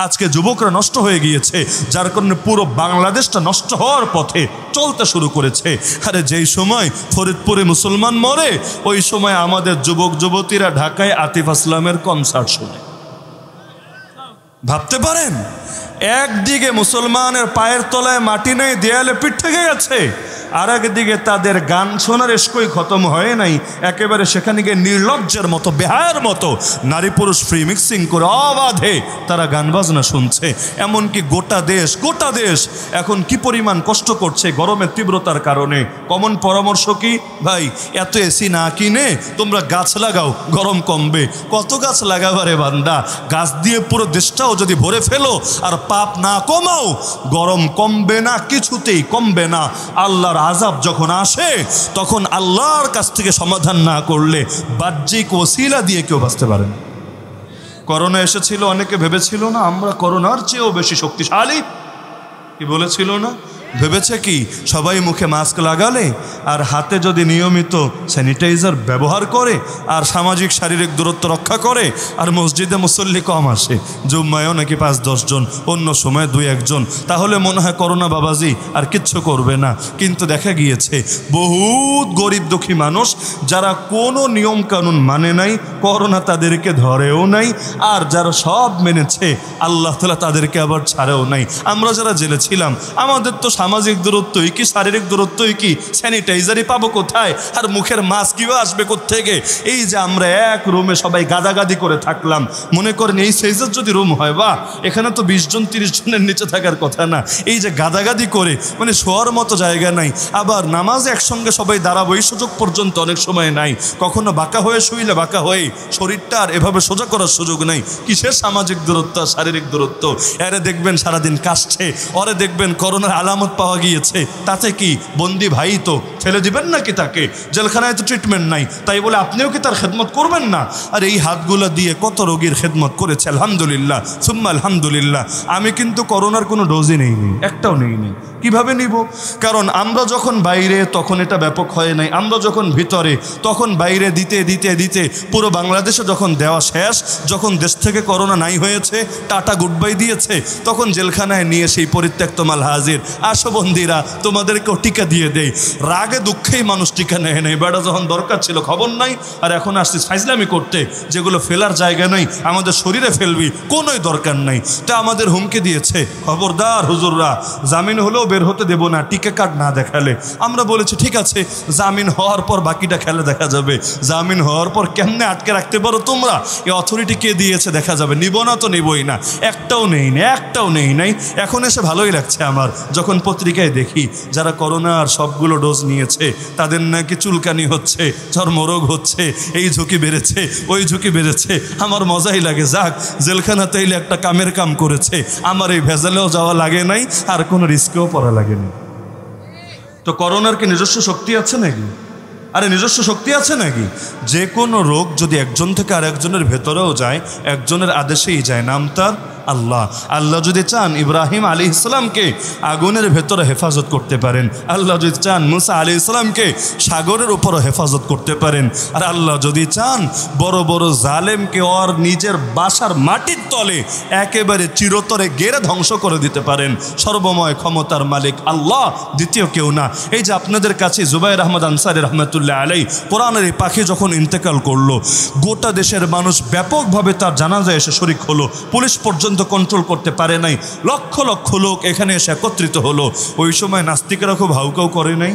আজকে যুবকরা নষ্ট হয়ে গিয়েছে, যার কারণে পুরো বাংলাদেশটা নষ্ট হওয়ার পথে চলতে শুরু করেছে। আরে যেই সময় ফরিদপুরে মুসলমান মরে, ওই সময় আমাদের যুবক যুবতীরা ঢাকায় আতিফ আসলামের কনসার্ট শুনে। ভাবতে পারেন, একদিকে মুসলমানের পায়ের তলায় মাটি নেই, দেয়ালে পিঠ থেকে গেছে, আর একদিকে তাদের গান শোনার এসকই খতম হয় নাই, একেবারে সেখানে গিয়ে নির্লজ্জের মতো, বেহায়ার মতো নারী পুরুষ ফ্রি মিক্সিং করে অবাধে তারা গান বাজনা শুনছে। এমনকি গোটা দেশ এখন কি পরিমাণ কষ্ট করছে গরমের তীব্রতার কারণে। কমন পরামর্শ কি ভাই, এত এসি না কিনে তোমরা গাছ লাগাও, গরম কমবে। কত গাছ লাগাবারে বান্দা, গাছ দিয়ে পুরো দেশটাও যদি ভরে ফেলো আর পাপ না কমাও, গরম কমবে না, কিছুতেই কমবে না। আল্লাহর আযাব যখন আসে তখন আল্লাহর কাছ থেকে সমাধান না করলে বাহ্যিক ওসিলা দিয়ে কেউ বাঁচতে পারে না। করোনা এসেছিল, অনেকে ভেবেছিল না আমরা করোনার চেয়েও বেশি শক্তিশালী, কি বলেছিল না? ভেবেছে কি সবাই মুখে মাস্ক লাগালে আর হাতে যদি নিয়মিত স্যানিটাইজার ব্যবহার করে আর সামাজিক শারীরিক দূরত্ব রক্ষা করে আর মসজিদে মুসল্লি কম আসে, জুম্মায়ও নাকি 5-10 জন, অন্য সময় 2-1 জন, তাহলে মনে হয় করোনা বাবাজি আর কিচ্ছু করবে না। কিন্তু দেখা গিয়েছে বহুত গরিব দুঃখী মানুষ যারা কোনো নিয়ম কানুন মানে নাই, করোনা তাদেরকে ধরেও নাই, আর যারা সব মেনেছে আল্লাহ তাআলা তাদেরকে আবার ছাড়েও নাই। আমরা যারা জেলে ছিলাম আমাদের তো সামাজিক দূরত্বই কি শারীরিক দূরত্বই কি, স্যানিটাইজারই পাবো কোথায়, আর মুখের মাস্ক কিভাবে আসবে কোত্থেকে? এই যে আমরা এক রুমে সবাই গাদাগাদি করে থাকলাম, মনে করেন এই সাইজের যদি রুম হয়, বা এখানে তো 20 জন 30 জনের নিচে থাকার কথা না, এই যে গাদাগাদি করে মানে শোয়ার মতো জায়গা নাই, আবার নামাজে একসঙ্গে সবাই দাঁড়াবো এই সুযোগ পর্যন্ত অনেক সময় নাই, কখনো বাঁকা হয়ে শুইলে বাঁকা হয়ে শরীরটা আর এভাবে সোজা করার সুযোগ নাই। কিসের সামাজিক দূরত্ব, শারীরিক দূরত্ব? এরে দেখবেন সারাদিন কাশছে, ওরে দেখবেন করোনার আলামত পাওয়া গিয়েছে, তাতে কি বন্দি ভাই তো ফেলে দিবেন নাকি তাকে? জেলখানায় তো ট্রিটমেন্ট নাই, তাই বলে আপনিও কি তার খেদমত করবেন না? আর এই হাতগুলো দিয়ে কত রোগীর খেদমত করেছে, আলহামদুলিল্লাহ সুম্মা আলহামদুলিল্লাহ। আমি কিন্তু করোনার কোনো ডোজই নেইনি, একটাও নেইনি। কিভাবে নিব? কারণ আমরা যখন বাইরে তখন এটা ব্যাপক হয় নাই, আমরা যখন ভিতরে তখন বাইরে দিতে দিতে দিতে পুরো বাংলাদেশে যখন দেওয়া শেষ, যখন দেশ থেকে করোনা নাই হয়েছে, টাটা গুড বাই দিয়েছে, তখন জেলখানায় নিয়ে সেই পরিত্যক্ত মাল হাজির, আসো বন্দিরা তোমাদেরকেও টিকা দিয়ে দেয়। রাগে দুঃখেই মানুষ টিকা নেয় নাই, বেড়া যখন দরকার ছিল খবর নাই, আর এখন আসছি ফাইজলামি করতে, যেগুলো ফেলার জায়গা নাই আমাদের শরীরে ফেলবি, কোনোই দরকার নাই। তা আমাদের হুমকি দিয়েছে, খবরদার হুজুররা, জামিন হলেও বের হতে দেব না টিকা কার্ড না দেখালে। আমরা বলেছি ঠিক আছে, জামিন হওয়ার পর বাকিটা খেলে দেখা যাবে। জামিন হওয়ার পর কেমনে আটকে রাখতে পারো তোমরা, এই অথরিটি কে দিয়েছে দেখা যাবে। নিব না তো নিবই না, একটাও নেই না, একটাও নেই নাই। এখন এসে ভালোই লাগছে আমার যখন পত্রিকায় দেখি যারা করোনার সবগুলো ডোজ নিয়েছে তাদের নাকি চুলকানি হচ্ছে, চর্মরোগ হচ্ছে, এই ঝুঁকি বেড়েছে, ওই ঝুঁকি বেড়েছে। আমার মজাই লাগে, যাক জেলখানা তাইলে একটা কামের কাম করেছে, আমার এই ভেজালেও যাওয়া লাগে নাই আর কোনো রিস্কেও পড়া লাগেনি। তো করোনার কি নিজস্ব শক্তি আছে নাকি? আরে নিজস্ব শক্তি আছে নাকি? যে কোনো রোগ যদি একজন থেকে আর একজনের ভেতরেও যায়, একজনের আদেশেই যায়, নাম তার আল্লাহ। আল্লাহ যদি চান ইব্রাহিম আলাইহিস সালামকে আগুনের ভেতরে হেফাজত করতে পারেন, আল্লাহ যদি চান মুসা আলাইহিস সালামকে সাগরের উপরও হেফাজত করতে পারেন, আর আল্লাহ যদি চান বড় বড় জালেমকে ওর নিজের বাসার মাটির তলে একেবারে চিরতরে গেড়ে ধ্বংস করে দিতে পারেন। সর্বময় ক্ষমতার মালিক আল্লাহ, দ্বিতীয় কেউ না। এই যে আপনাদের কাছে জুবাইর আহমদ আনসারী রহমতুল্লাহ আলাইহি কোরআনের এই পাখি যখন ইন্তেকাল করলো, গোটা দেশের মানুষ ব্যাপকভাবে তার জানাজায় এসে শরিক হলো, পুলিশ পর্যন্ত কন্ট্রোল করতে পারে নাই, লক্ষ লক্ষ লোক এখানে এসে একত্রিত হলো। ওই সময় নাস্তিকেরা খুব হাউকাউ করে নাই,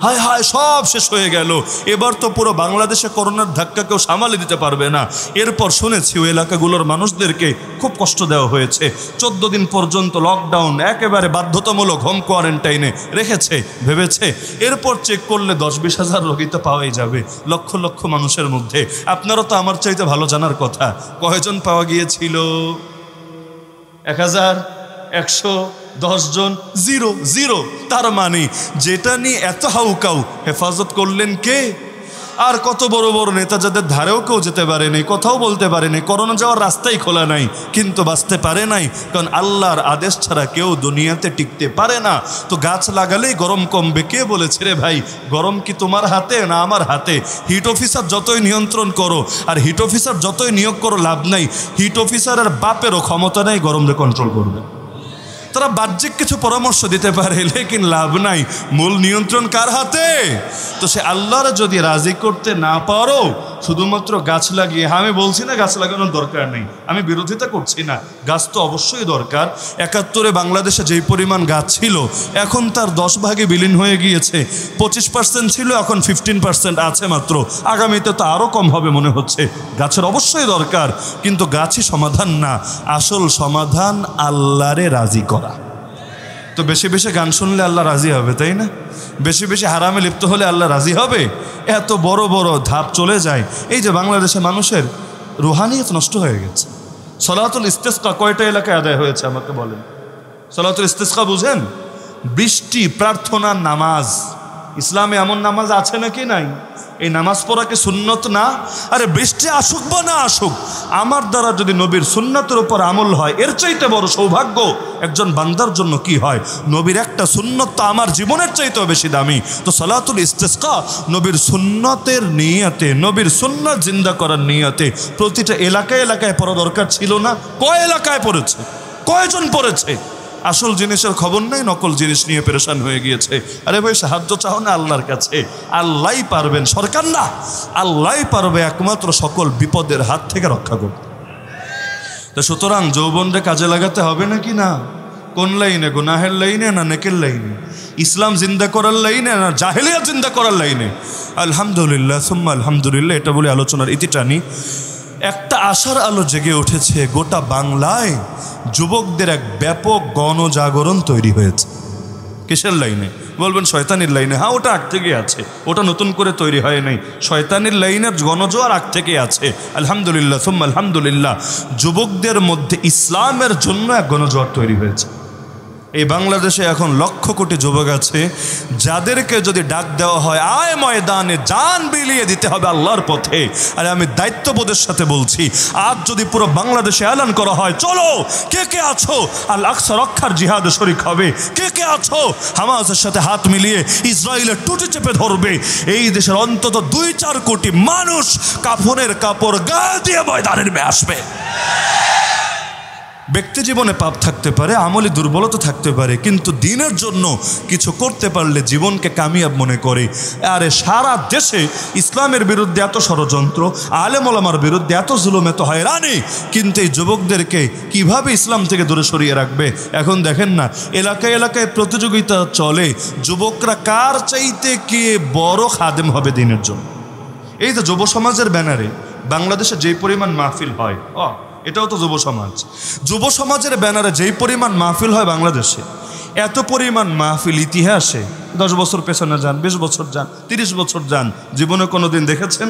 হায় হায় সব শেষ হয়ে গেল, এবার তো পুরো বাংলাদেশে করোনার ধাক্কা কেউ সামালে দিতে পারবে না। এরপর শুনেছি ওই এলাকাগুলোর মানুষদেরকে খুব কষ্ট দেওয়া হয়েছে, 14 দিন পর্যন্ত লকডাউন, একেবারে বাধ্যতামূলক হোম কোয়ারেন্টাইনে রেখেছে। ভেবেছে এরপর চেক করলে 10-20 হাজার রোগী তো পাওয়াই যাবে লক্ষ লক্ষ মানুষের মধ্যে। আপনারা তো আমার চাইতে ভালো জানার কথা, কয়জন পাওয়া গিয়েছিল? 1010 জন, জিরো। তার মানে যেটা নিয়ে এত হাউকাউ হেফাজত করলেন কে? আর কত বড় বড় নেতা যাদের ধারেও কেউ যেতে পারেনি, কোথাও বলতে পারেনি, করোনা যাওয়ার রাস্তাই খোলা নাই, কিন্তু বাঁচতে পারে নাই, কারণ আল্লাহর আদেশ ছাড়া কেউ দুনিয়াতে টিকতে পারে না। তো গাছ লাগালেই গরম কমবে, কে বলেছে রে ভাই? গরম কি তোমার হাতে না আমার হাতে? হিট অফিসার যতই নিয়ন্ত্রণ করো আর হিট অফিসার যতই নিয়োগ করো লাভ নাই, হিট অফিসারের বাপেরও ক্ষমতা নেই গরমকে কন্ট্রোল করবে। তারা বাহ্যিক কিছু পরামর্শ দিতে পারে, লেকিন লাভ নাই, মূল নিয়ন্ত্রণ কার হাতে? তো সে আল্লাহর যদি রাজি করতে না পারো, শুধুমাত্র গাছ লাগিয়ে, আমি বলছি না গাছ লাগানোর দরকার নেই, আমি বিরোধিতা করছি না, গাছ তো অবশ্যই দরকার। ৭১ বাংলাদেশে যেই পরিমাণ গাছ ছিল এখন তার 10 ভাগে বিলীন হয়ে গিয়েছে। 25% ছিল, এখন 15% আছে মাত্র, আগামীতে তো আরও কম হবে মনে হচ্ছে। গাছের অবশ্যই দরকার, কিন্তু গাছই সমাধান না, আসল সমাধান আল্লাহরে রাজি করা। তো বেশি বেশি গান শুনলে আল্লাহ রাজি হবে, তাই না? বেশি বেশি হারামে লিপ্ত হলে আল্লাহ রাজি হবে? এত বড় বড় ধাপ চলে যায়। এই যে বাংলাদেশে মানুষের রুহানিয়ত নষ্ট হয়ে গেছে। সলাতুল ইস্তেসকা কয়টা এলাকায় আদায় হয়েছে আমাকে বলেন? সলাতুল ইস্তেসকা বুঝেন? বৃষ্টি প্রার্থনার নামাজ। ইসলামে এমন নামাজ আছে নাকি নাই? এই নামাজ পড়াকে সুন্নত না? আরে বৃষ্টি আসুক বা না আসুক, আমার দ্বারা যদি নবীর সুন্নতের উপর আমল হয়, এর চাইতে বড় সৌভাগ্য একজন বান্দার জন্য কি হয়? নবীর একটা সুন্নত তো আমার জীবনের চাইতেও বেশি দামি। তো সালাতুল ইস্তেসকা নবীর সুন্নতের নিয়তে, নবীর সুন্নত জিন্দা করার নিয়তে প্রতিটা এলাকায় এলাকায় পড়া দরকার ছিল না? কয় এলাকায় পড়েছে? কয়জন পড়েছে? আসল জিনিসের খবর নেই, নকল জিনিস নিয়ে পেরেশান হয়ে গিয়েছে। আরে ভাই, সাহায্য চাও না আল্লাহর কাছে, আল্লাহই পারবেন, সরকার না, আল্লাহই পারবে একমাত্র সকল বিপদের হাত থেকে রক্ষা করতে। তো সুতরাং যৌবনরে কাজে লাগাতে হবে নাকি না? কোন লাইনে? গুনাহের লাইনে না নেকের লাইনে? ইসলাম জিন্দা করার লাইনে না জাহেলিয়াত জিন্দা করার লাইনে? আলহামদুলিল্লাহ সুম্মা আলহামদুলিল্লাহ, এটা বলে আলোচনার ইতি টানি। একটা আশার আলো জেগে উঠেছে, গোটা বাংলায় যুবকদের এক ব্যাপক গণজাগরণ তৈরি হয়েছে। কিসের লাইনে? বলবেন শয়তানির লাইনে। হ্যাঁ, ওটা আগ থেকে আছে, ওটা নতুন করে তৈরি হয় নাই। শয়তানির লাইনের গণজোয়ার আগ থেকে আছে। আলহামদুলিল্লাহ সুম্মা আলহামদুলিল্লাহ, যুবকদের মধ্যে ইসলামের জন্য এক গণজোয়ার তৈরি হয়েছে। এই বাংলাদেশে এখন লক্ষ কোটি যুবক আছে, যাদেরকে যদি ডাক দেওয়া হয় আয় ময়দানে, জান বিলিয়ে দিতে হবে আল্লাহর পথে। আরে আমি দায়িত্ববোধের সাথে বলছি, আজ যদি পুরো বাংলাদেশে এলান করা হয়, চলো কে কে আছো আল আকসা রক্ষার জিহাদে শরীক হবে, কে কে আছো হামাসের সাথে হাত মিলিয়ে ইসরায়েলের টুটি চেপে ধরবে, এই দেশের অন্তত 2-4 কোটি মানুষ কাফনের কাপড় গায়ে দিয়ে ময়দানে নেমে আসবে। ব্যক্তি জীবনে পাপ থাকতে পারে, আমলি দুর্বলতা থাকতে পারে, কিন্তু দিনের জন্য কিছু করতে পারলে জীবনকে কামিয়াব মনে করে। আরে সারা দেশে ইসলামের বিরুদ্ধে এত ষড়যন্ত্র, আলেম ওলামার বিরুদ্ধে এত জুলুম, এত হয়রানি, কিন্তু এই যুবকদেরকে কিভাবে ইসলাম থেকে দূরে সরিয়ে রাখবে? এখন দেখেন না, এলাকায় এলাকায় প্রতিযোগিতা চলে, যুবকরা কার চাইতে কে বড় খাদেম হবে দিনের জন্য। এই তো যুব সমাজের ব্যানারে বাংলাদেশে যেই পরিমাণ মাহফিল হয়, এটাও তো যুব সমাজ। যুব সমাজের ব্যানারে যেই পরিমাণ মাহফিল হয় বাংলাদেশে, এত পরিমাণ মাহফিল ইতিহাসে 10 বছর পেছনে যান, 20 বছর যান, 30 বছর যান, জীবনে কোনোদিন দেখেছেন?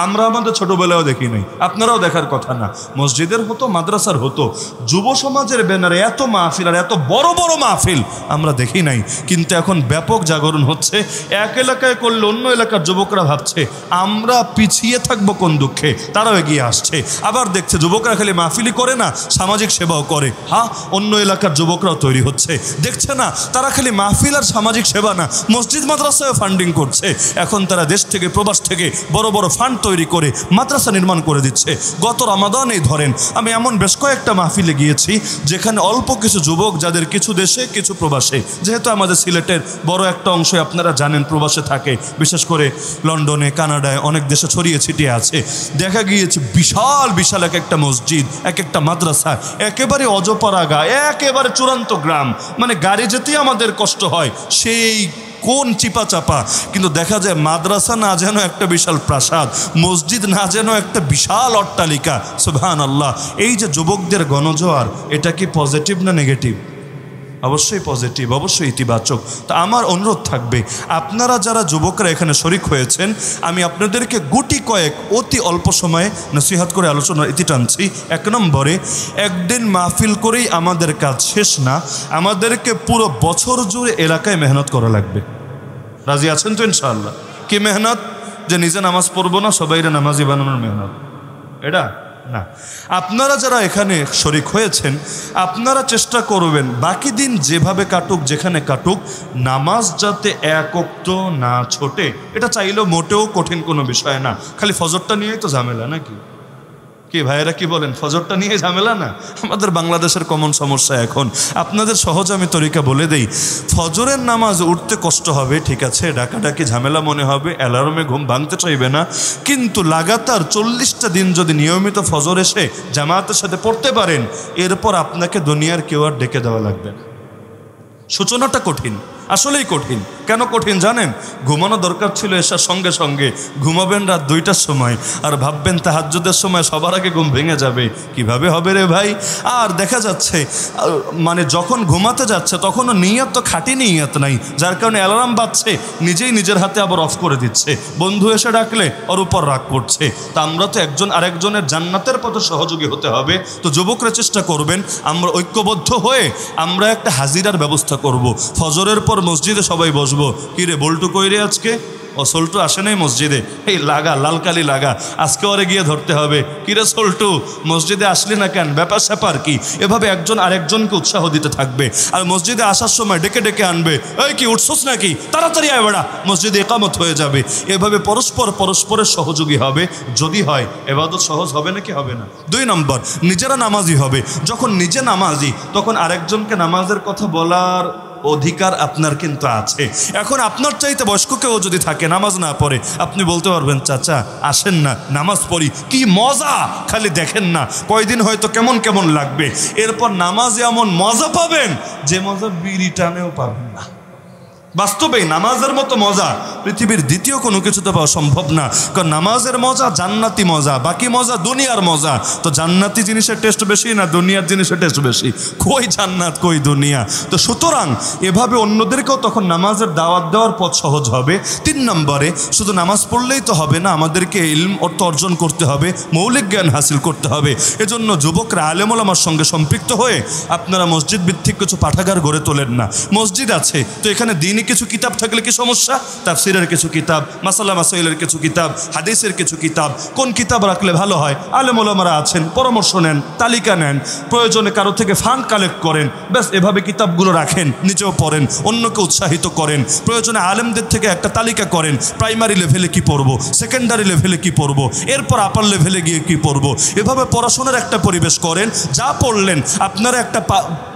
আমরা আমাদের ছোটবেলাও দেখি নাই, আপনারাও দেখার কথা না। মসজিদের হতো, মাদ্রাসার হতো, যুব সমাজের ব্যানারে এত মাহফিল আর এত বড় বড় মাহফিল আমরা দেখি নাই। কিন্তু এখন ব্যাপক জাগরণ হচ্ছে। এক এলাকায় করলে অন্য এলাকার যুবকরা ভাবছে আমরা পিছিয়ে থাকবো কোন দুঃখে, তারাও এগিয়ে আসছে। আবার দেখছে যুবকরা খালি মাহফিলই করে না, সামাজিক সেবাও করে। হ্যাঁ, অন্য এলাকার যুবকরাও তৈরি হচ্ছে। দেখছে না, তারা খালি মাহফিল আর সামাজিক সেবা না, মসজিদ মাদ্রাসায় ফান্ডিং করছে। এখন তারা দেশ থেকে প্রবাস থেকে বড় বড় ফান্ড তৈরি করে মাদ্রাসা নির্মাণ করে দিচ্ছে। গত রমাদানেই ধরেন, আমি এমন বেশ কয়েকটা মাহফিলে গিয়েছি যেখানে অল্প কিছু যুবক, যাদের কিছু দেশে কিছু প্রবাসে, যেহেতু আমাদের সিলেটের বড় একটা অংশ আপনারা জানেন প্রবাসে থাকে, বিশেষ করে লন্ডনে, কানাডায়, অনেক দেশে ছড়িয়ে ছিটিয়ে আছে। দেখা গিয়েছে বিশাল বিশাল এক একটা মসজিদ, এক একটা মাদ্রাসা, একেবারে অজপাড়াগা, একেবারে চূড়ান্ত গ্রাম, মানে গাড়ি যেতেই আমাদের কষ্ট হয়, সেই কোন চিপা চাপা। কিন্তু দেখা যায় মাদ্রাসা না যেন একটা বিশাল প্রাসাদ, মসজিদ না যেন একটা বিশাল অট্টালিকা। সুবহানাল্লাহ। এই যে যুবকদের গণজোয়ার, এটা কি পজিটিভ না নেগেটিভ? অবশ্যই পজিটিভ, অবশ্যই ইতিবাচক। তা আমার অনুরোধ থাকবে, আপনারা যারা যুবকরা এখানে শরিক হয়েছেন, আমি আপনাদেরকে গুটি কয়েক অতি অল্প সময়ে নসিহত করে আলোচনার ইতি টানছি। 1 নম্বরে, একদিন মাহফিল করেই আমাদের কাজ শেষ না, আমাদেরকে পুরো বছর জুড়ে এলাকায় মেহনত করা লাগবে। রাজি আছেন তো ইনশাআল্লাহ? কি মেহনত? যে নিজে নামাজ পড়বো না, সবাইরে নামাজি বানানোর মেহনত, এটা না। আপনারা যারা এখানে শরিক হয়েছেন, আপনারা চেষ্টা করবেন বাকি দিন যেভাবে কাটুক, যেখানে কাটুক, নামাজ যাতে এক ওয়াক্ত না ছোটে। এটা চাইলেও মোটেও কঠিন কোনো বিষয় না, খালি ফজরটা নিয়েই তো ঝামেলা নাকি? কি ভাইয়েরা কি বলেন? ফজরটা নিয়ে ঝামেলা না? আমাদের বাংলাদেশের কমন সমস্যা এখন। আপনাদের সহজ আমি তরিকা বলে দেই। ফজরের নামাজ উঠতে কষ্ট হবে, ঠিক আছে, ডাকাডাকি ঝামেলা মনে হবে, অ্যালার্মে ঘুম ভাঙতে চাইবে না, কিন্তু লাগাতার 40টা দিন যদি নিয়মিত ফজর এসে জামাতের সাথে পড়তে পারেন, এরপর আপনাকে দুনিয়ার কেউ আর ডেকে দেওয়া লাগবে না। সূচনাটা কঠিন, আসলেই কঠিন। কেন কঠিন জানেন? ঘুমানো দরকার ছিল এসার সঙ্গে সঙ্গে, ঘুমাবেন রাত 2টার সময়, আর ভাববেন তাহাজ্জুদের সময় সবার আগে ঘুম ভেঙে যাবে, কিভাবে হবে রে ভাই? আর দেখা যাচ্ছে মানে যখন ঘুমাতে যাচ্ছে তখনও নিয়ত তো খাঁটি নিয়ত নাই, যার কারণে অ্যালার্ম বাজছে, নিজেই নিজের হাতে আবার অফ করে দিচ্ছে, বন্ধু এসে ডাকলে ওর উপর রাগ করছে। তা আমরা তো একজন আরেকজনের জান্নাতের পথে সহযোগী হতে হবে। তো যুবকরা চেষ্টা করবেন আমরা ঐক্যবদ্ধ হয়ে আমরা একটা হাজিরার ব্যবস্থা করব। ফজরের পর মসজিদে সবাই বসবো। কিরে বল্টু কইরে আজকে? ও সল্টু আসে নাই মসজিদে, এই লাগা লালকালি লাগা, আজকে ওরে গিয়ে ধরতে হবে। কিরে সল্টু মসজিদে আসলি না কেন, ব্যাপার স্যাপার কি? এভাবে একজন আরেকজনকে উৎসাহ দিতে থাকবে। আর মসজিদে আসার সময় ডেকে ডেকে আনবে, এই কি উঠছস নাকি, তাড়াতাড়ি আয় বেড়া, মসজিদে একামত হয়ে যাবে। এভাবে পরস্পরের সহযোগী হবে। যদি হয় এবাদত সহজ হবে নাকি হবে না? 2 নম্বর, নিজেরা নামাজি হবে। যখন নিজে নামাজি, তখন আরেকজনকে নামাজের কথা বলার অধিকার আপনার কিন্তু আছে। এখন আপনার চাইতে বয়স্ক কেউ যদি থাকে নামাজ না পড়ে, আপনি বলতে পারবেন চাচা আসেন না নামাজ পড়ি, কি মজা, খালি দেখেন না, কয়দিন হয়তো কেমন কেমন লাগবে, এরপর নামাজে এমন মজা পাবেন যে মজা বিড়ি টানেও পাবেন না। বাস্তবেই নামাজের মতো মজা পৃথিবীর দ্বিতীয় কোনো কিছুতে পাওয়া সম্ভব না। কারণ নামাজের মজা জান্নাতি মজা, বাকি মজা দুনিয়ার মজা। তো জান্নাতি জিনিসের টেস্ট বেশি না দুনিয়ার জিনিসের টেস্ট বেশি? কই জান্নাত কই দুনিয়া। তো সুতরাং এভাবে অন্যদেরকেও তখন নামাজের দাওয়াত দেওয়ার পথ সহজ হবে। 3 নম্বরে, শুধু নামাজ পড়লেই তো হবে না, আমাদেরকে ইলম অর্জন করতে হবে, মৌলিক জ্ঞান হাসিল করতে হবে। এজন্য যুবকরা আলেম ওলামার সঙ্গে সম্পৃক্ত হয়ে আপনারা মসজিদ ভিত্তিক কিছু পাঠাগার গড়ে তোলেন না। মসজিদ আছে তো এখানে দিনই কিছু কিতাব থাকলে কি সমস্যা? তাফসিরের কিছু কিতাব, মাসালা মাসাইলের কিছু কিতাব, হাদিসের কিছু কিতাব, কোন কিতাব রাখলে ভালো হয়? আলেম ওলামারা আছেন, পরামর্শ নেন, তালিকা নেন, প্রয়োজনে কারো থেকে ফান্ড কালেক্ট করেন, ব্যাস এভাবে কিতাবগুলো রাখেন, নিজেও পড়েন, অন্যকে উৎসাহিত করেন। প্রয়োজনে আলেমদের থেকে একটা তালিকা করেন, প্রাইমারি লেভেলে কি পড়বো, সেকেন্ডারি লেভেলে কি পড়বো, এরপর আপার লেভেলে গিয়ে কি পড়বো। এভাবে পড়াশোনার একটা পরিবেশ করেন। যা পড়লেন আপনারা একটা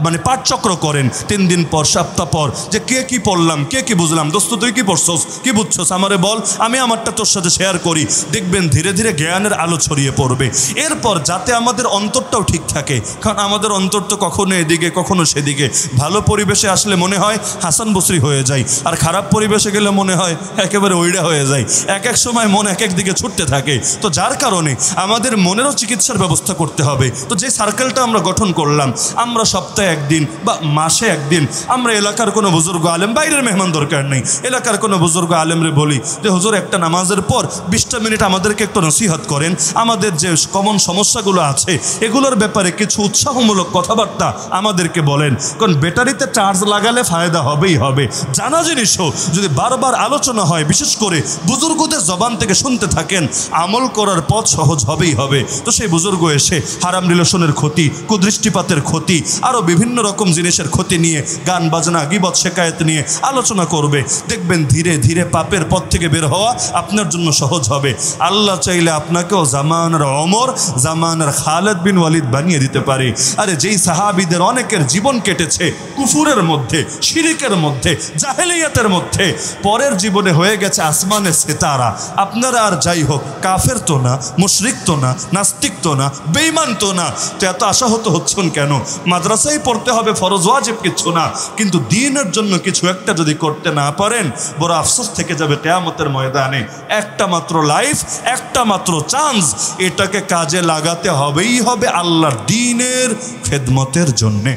মানে পাঠচক্র করেন, 3 দিন পর, সপ্তাহ পর, যে কে কি পড়লাম, কে কি বুঝলাম, দোস্ত তুই কি পড়ছস, কি বুঝছস, আমারে বল, আমি আমারটা তোর সাথে শেয়ার করি। দেখবেন ধীরে ধীরে জ্ঞানের আলো ছড়িয়ে পড়বে। এরপর যাতে আমাদের অন্তরটাও ঠিক থাকে, কারণ আমাদের অন্তর তো কখনো এদিকে কখনো সেদিকে। ভালো পরিবেশে আসলে মনে হয় হাসান বসরি হয়ে যায়, আর খারাপ পরিবেশে গেলে মনে হয় একেবারে ওইডা হয়ে যায়। এক এক সময় মন এক এক দিকে ছুটতে থাকে। তো যার কারণে আমাদের মনেরও চিকিৎসার ব্যবস্থা করতে হবে। তো যে সার্কেলটা আমরা গঠন করলাম, আমরা সপ্তাহে 1 দিন বা মাসে 1 দিন আমরা এলাকার কোনো বুজুর্গ আলেম, বাইরের মেহমান দরকার নেই, এলাকার কোনো বুজুর্গ আলেমরে বলি যে হুজুর একটা নামাজের পর 20টা মিনিট আমাদেরকে একটু নসিহত করেন, আমাদের যে কমন সমস্যাগুলো আছে এগুলোর ব্যাপারে কিছু উৎসাহমূলক কথাবার্তা আমাদেরকে বলেন। কারণ ব্যাটারিতে চার্জ লাগালে ফায়দা হবেই হবে। জানা জিনিসও যদি বারবার আলোচনা হয়, বিশেষ করে বুজুর্গদের জবান থেকে শুনতে থাকেন, আমল করার পথ সহজ হবেই হবে। তো সেই বুজুর্গ এসে হারাম রিলেশনের ক্ষতি, কুদৃষ্টিপাতের ক্ষতি, আরও বিভিন্ন রকম জিনিসের ক্ষতি নিয়ে, গান বাজনা, গীবত শেকায়েত নিয়ে আলোচনা করবে। দেখবেন ধীরে ধীরে পাপের পথ থেকে বের হওয়া আপনার জন্য সহজ হবে। আল্লাহ চাইলে আপনাকেও জামানার ওমর, জামানার খালিদ বিন ওয়ালিদ বানিয়ে দিতে পারে। আরে যেই সাহাবীদের অনেকের জীবন কেটেছে কুফুরের মধ্যে, শিরিকের মধ্যে, জাহেলিয়াতের মধ্যে, পরের জীবনে হয়ে গেছে আসমানের সিতারা। আপনারা আর যাই হোক কাফের তো না, মুশরিক তো না, নাস্তিক তো না, বেঈমান তো না, তো এত আশাহত হচ্ছেন কেন? মাদ্রাসায় পড়তে হবে, ফরজ ওয়াজিব কিছু না, কিন্তু দ্বীনের জন্য কিছু একটা যদি করতে না পারেন, বড় আফসোস থেকে যাবে কিয়ামতের ময়দানে। একটা মাত্র লাইফ, একটা মাত্র চান্স, এটাকে কাজে লাগাতে হবেই হবে আল্লাহর দ্বীনের খেদমতের জন্যে।